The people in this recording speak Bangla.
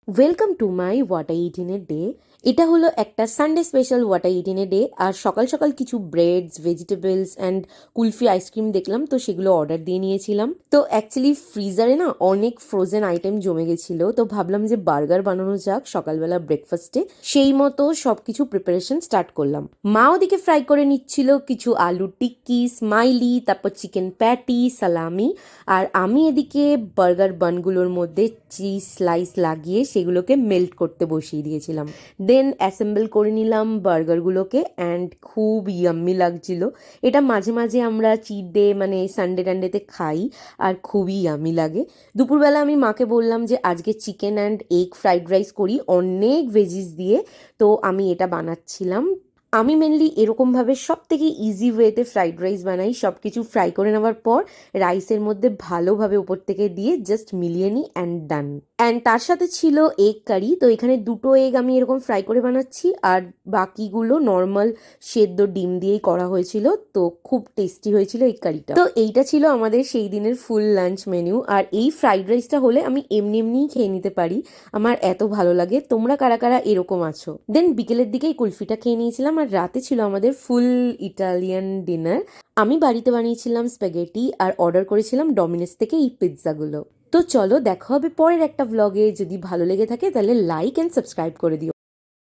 Welcome to my what I eat in a day. এটা হলো একটা Sunday special what I eat in a day. আর সকাল সকাল কিছু breads, vegetables and kulfi ice cream দেখলাম, তো সেগুলো অর্ডার দিয়ে নিয়েছিলাম। তো অ্যাকচুয়ালি ফ্রিজারে না অনেক ফ্রোজেন আইটেম জমে গেছিলো, তো ভাবলাম যে বার্গার বানানো যাক সকালবেলা ব্রেকফাস্টে। সেই মতো সব কিছু প্রিপারেশন স্টার্ট করলাম। মা ওদিকে ফ্রাই করে নিচ্ছিল কিছু আলু টিক্কি, স্মাইলি, তারপর চিকেন প্যাটি, সালামি। আর আমি এদিকে বার্গার বানগুলোর মধ্যে চিজ স্লাইস লাগিয়ে সেগুলোকে মেল্ট করতে বসিয়ে দিয়েছিলাম। দেন অ্যাসেম্বল করে নিলাম বার্গারগুলোকে অ্যান্ড খুব ইয়াম্মি লাগছিল। এটা মাঝে মাঝে আমরা চিট ডে মানে সানডে টানডেতে খাই আর খুবই ইয়াম্মি লাগে। দুপুরবেলা আমি মাকে বললাম যে আজকে chicken and egg fried rice করি অনেক ভেজিস দিয়ে, তো আমি এটা বানাচ্ছিলাম। আমি মেনলি এরকমভাবে সব থেকে ইজি ওয়েতে ফ্রাইড রাইস বানাই। সব কিছু ফ্রাই করে নেওয়ার পর রাইসের মধ্যে ভালোভাবে উপর থেকে দিয়ে জাস্ট মিলিয়ে নিই অ্যান্ড ডান। অ্যান্ড তার সাথে ছিল এগ কারি। তো এখানে দুটো এগ আমি এরকম ফ্রাই করে বানাচ্ছি, আর বাকিগুলো নর্মাল সেদ্ধ ডিম দিয়েই করা হয়েছিল। তো খুব টেস্টি হয়েছিল এগ কারিটা। তো এইটা ছিল আমাদের সেই দিনের ফুল লাঞ্চ মেনু। আর এই ফ্রাইড রাইসটা হলে আমি এমনি এমনিই খেয়ে নিতে পারি, আমার এত ভালো লাগে। তোমরা কারা কারা এরকম আছো? দেন বিকেলের দিকেই কুলফিটা খেয়ে নিয়েছিলাম, আর রাতে ছিল আমাদের ফুল ইটালিয়ান ডিনার। আমি বাড়িতে বানিয়েছিলাম স্প্যাগেটি আর অর্ডার করেছিলাম ডমিনোস থেকে এই পিৎজাগুলো। তো চলো দেখা হবে পরের একটা ভ্লগে। যদি ভালো লেগে থাকে তাহলে লাইক অ্যান্ড সাবস্ক্রাইব করে দিও।